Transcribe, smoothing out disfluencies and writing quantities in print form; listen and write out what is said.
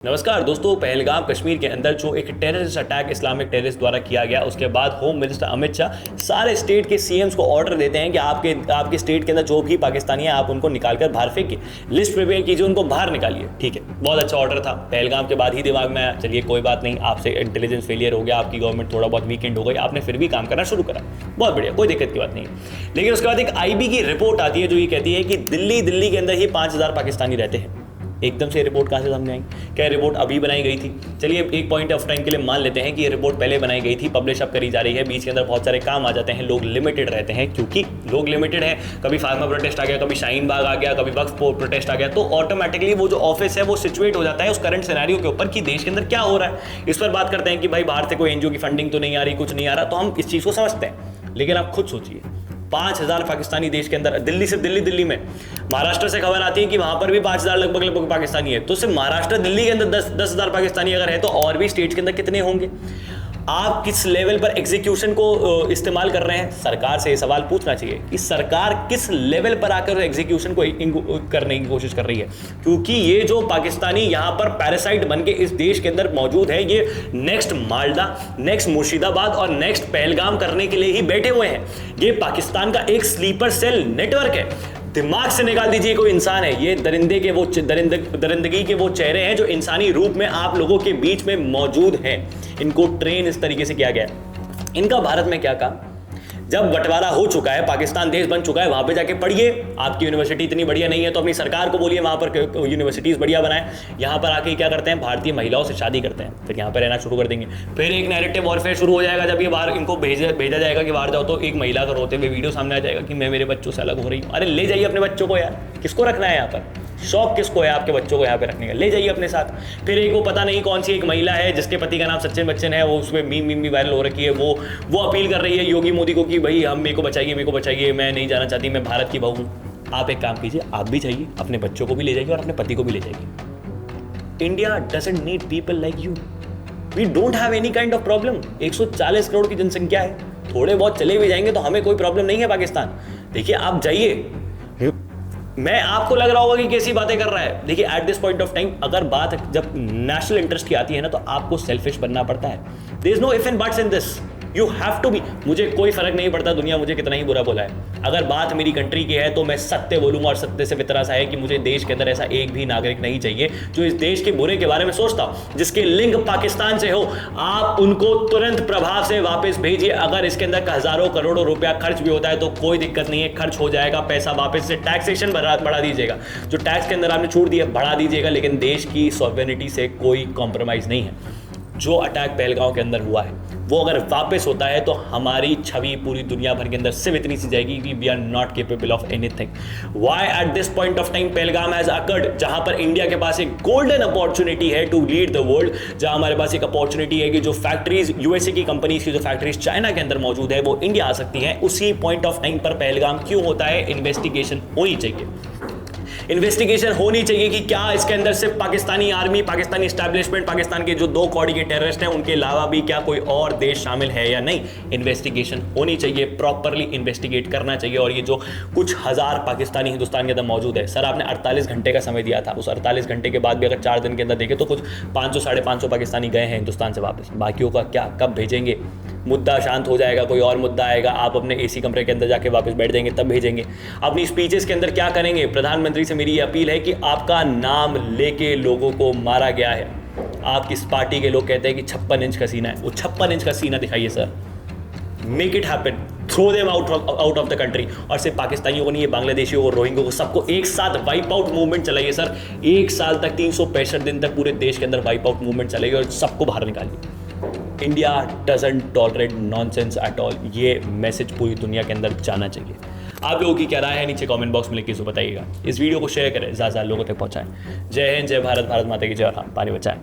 नमस्कार दोस्तों, पहलगाम कश्मीर के अंदर जो एक टेररिस्ट अटैक इस्लामिक टेररिस्ट द्वारा किया गया, उसके बाद होम मिनिस्टर अमित शाह सारे स्टेट के सीएम्स को ऑर्डर देते हैं कि आपके स्टेट के अंदर जो भी पाकिस्तानी है आप उनको निकालकर बाहर फेंकिए, लिस्ट प्रिपेयर कीजिए, उनको बाहर निकालिए। ठीक है, बहुत अच्छा ऑर्डर था। पहलगाम के बाद ही दिमाग में आया, चलिए कोई बात नहीं, आपसे इंटेलिजेंस फेलियर हो गया, आपकी गवर्नमेंट थोड़ा बहुत वीकेंड हो गई, आपने फिर भी काम करना शुरू करा, बहुत बढ़िया, कोई दिक्कत की बात नहीं। लेकिन उसके बाद एक आईबी की रिपोर्ट आती है जो ये कहती है कि दिल्ली के अंदर ही 5,000 पाकिस्तानी रहते हैं। एकदम से रिपोर्ट कहाँ से सामने आई? क्या रिपोर्ट अभी बनाई गई थी? चलिए एक पॉइंट ऑफ टाइम के लिए मान लेते हैं कि ये रिपोर्ट पहले बनाई गई थी, पब्लिश अब करी जा रही है, बीच के अंदर बहुत सारे काम आ जाते हैं, लोग लिमिटेड रहते हैं, क्योंकि लोग लिमिटेड हैं। कभी फार्मर प्रोटेस्ट आ गया, कभी शाहीन बाग आ गया, कभी वक्फ प्रोटेस्ट आ गया, तो ऑटोमेटिकली वो जो ऑफिस है वो सिचुएट हो जाता है उस करंट सिनेरियो के ऊपर कि देश के अंदर क्या हो रहा है। इस पर बात करते हैं कि भाई बाहर से कोई एनजीओ की फंडिंग तो नहीं आ रही, कुछ नहीं आ रहा, तो हम इस चीज़ को समझते हैं। लेकिन आप खुद सोचिए, 5,000 पाकिस्तानी देश के अंदर, दिल्ली में, महाराष्ट्र से खबर आती है कि वहां पर भी 5,000 लगभग पाकिस्तानी है। तो सिर्फ महाराष्ट्र दिल्ली के अंदर 10,000 पाकिस्तानी अगर है, तो और भी स्टेट्स के अंदर कितने होंगे? आप किस लेवल पर एग्जीक्यूशन को इस्तेमाल कर रहे हैं? सरकार से ये सवाल पूछना चाहिए कि सरकार किस लेवल पर आकर एग्जीक्यूशन को करने की कोशिश कर रही है, क्योंकि ये जो पाकिस्तानी यहाँ पर पैरासाइट बन के इस देश के अंदर मौजूद है, ये नेक्स्ट मालदा, नेक्स्ट मुर्शिदाबाद और नेक्स्ट पहलगाम करने के लिए ही बैठे हुए हैं। ये पाकिस्तान का एक स्लीपर सेल नेटवर्क है। दिमाग से निकाल दीजिए, कोई इंसान है, ये दरिंदगी के वो चेहरे हैं जो इंसानी रूप में आप लोगों के बीच में मौजूद हैं। इनको ट्रेन इस तरीके से किया गया। इनका भारत में क्या काम? जब बंटवारा हो चुका है, पाकिस्तान देश बन चुका है, वहां पे जाके पढ़िए। आपकी यूनिवर्सिटी इतनी बढ़िया नहीं है तो अपनी सरकार को बोलिए वहां पर यूनिवर्सिटीज बढ़िया बनाए। यहाँ पर आके क्या करते हैं? भारतीय महिलाओं से शादी करते हैं, फिर यहाँ पर रहना शुरू कर देंगे। फिर एक नैरेटिव वॉरफेयर शुरू हो जाएगा। जब ये बाहर इनको भेजा जाएगा कि बाहर जाओ, तो एक महिला का रोते हुए वीडियो सामने आ जाएगा कि मैं मेरे बच्चों से अलग हो रही हूँ। अरे ले जाइए अपने बच्चों को यार, किसको रखना है यहाँ पर? शौक किसको है आपके बच्चों को यहाँ पे रखने का? ले जाइए अपने साथ। फिर एक वो पता नहीं कौन सी एक महिला है जिसके पति का नाम सचिन बच्चन है, वो उसमें मीम भी वायरल हो रखी है, वो अपील कर रही है योगी मोदी को कि भाई हम मेरे को बचाइए, मैं नहीं जाना चाहती, मैं भारत की बहू हूँ। आप एक काम कीजिए, आप भी जाइए, अपने बच्चों को भी ले जाइए और अपने पति को भी ले जाइए। India doesn't need people like you. We don't have any kind of problem. 140 crore की जनसंख्या है, थोड़े बहुत चले भी जाएंगे तो हमें कोई प्रॉब्लम नहीं है। पाकिस्तान देखिए, आप जाइए। मैं आपको लग रहा होगा कि कैसी बातें कर रहा है। देखिए, eight this point of time अगर बात जब नेशनल इंटरेस्ट की आती है ना, तो आपको सेल्फिश बनना पड़ता है। There is no if and buts in this, you have to be. मुझे कोई फर्क नहीं पड़ता दुनिया मुझे कितना ही बुरा बोला है। अगर बात मेरी कंट्री की है तो मैं सत्य बोलूंगा, और सत्य से फितरा सा है कि मुझे देश के अंदर ऐसा एक भी नागरिक नहीं चाहिए जो इस देश के बुरे के बारे में सोचता हो, जिसके लिंक पाकिस्तान से हो। आप उनको तुरंत प्रभाव से वापस भेजिए। अगर इसके अंदर हजारों करोड़ों रुपया खर्च भी होता है तो कोई दिक्कत नहीं है, खर्च हो जाएगा, पैसा वापस से टैक्सेशन बढ़ा दीजिएगा, जो टैक्स के अंदर आपने छूट दिया बढ़ा दीजिएगा, लेकिन देश की सॉवरेनिटी से कोई कॉम्प्रोमाइज नहीं है। जो अटैक पहलगाम के अंदर हुआ है वो अगर वापस होता है तो हमारी छवि पूरी दुनिया भर के अंदर सिर्फ इतनी सी जाएगी कि we are not capable of anything. Why at this point of time Pahalgam has occurred, जहां पर इंडिया के पास एक गोल्डन अपॉर्चुनिटी है टू लीड द वर्ल्ड, जहां हमारे पास एक अपॉर्चुनिटी है कि जो फैक्ट्रीज यूएसए की कंपनीज की जो फैक्ट्रीज चाइना के अंदर मौजूद है वो इंडिया आ सकती है। उसी पॉइंट ऑफ टाइम पर पहलगाम क्यों होता है? इन्वेस्टिगेशन होनी चाहिए। इन्वेस्टिगेशन होनी चाहिए कि क्या इसके अंदर सिर्फ पाकिस्तानी आर्मी, पाकिस्तानी एस्टैब्लिशमेंट, पाकिस्तान के जो 2 कौड़ी के टेररिस्ट हैं उनके अलावा भी क्या कोई और देश शामिल है या नहीं। इन्वेस्टिगेशन होनी चाहिए, प्रॉपरली इन्वेस्टिगेट करना चाहिए। और ये जो कुछ हजार पाकिस्तानी हिंदुस्तान के अंदर मौजूद है, सर आपने 48 घंटे का समय दिया था, उस 48 घंटे के बाद भी अगर 4 दिन के अंदर देखें तो कुछ 500 साढ़े 500 पाकिस्तानी गए हैं हिंदुस्तान से वापस। बाकियों का क्या, कब भेजेंगे? मुद्दा शांत हो जाएगा, कोई और मुद्दा आएगा, आप अपने एसी कमरे के अंदर जाके वापस बैठ जाएंगे, तब भेजेंगे। अपनी स्पीचेस के अंदर क्या करेंगे? प्रधानमंत्री से मेरी ये अपील है कि आपका नाम लेके लोगों को मारा गया है। आप किस पार्टी के लोग कहते हैं कि 56 इंच का सीना है, वो 56 इंच का सीना दिखाइए sir. Make it happen, throw them out of the country. और सिर्फ पाकिस्तानियों को नहीं, बांग्लादेशियों को, रोहिंग्यों को, सबको एक साथ वाइप आउट मूवमेंट चलाइए सर। 1 साल तक 365 दिन तक पूरे देश के अंदर वाइप आउट मूवमेंट चलाइए और सबको बाहर निकालिए। India doesn't tolerate nonsense at all. ये मैसेज पूरी दुनिया के अंदर जाना चाहिए। आप लोगों की क्या राय है नीचे कमेंट बॉक्स में लिख के बताइएगा। इस वीडियो को शेयर करें, ज़्यादा लोगों तक पहुंचाएं। जय हिंद, जय भारत, भारत माता की जय, और हाँ, पानी बचाएं।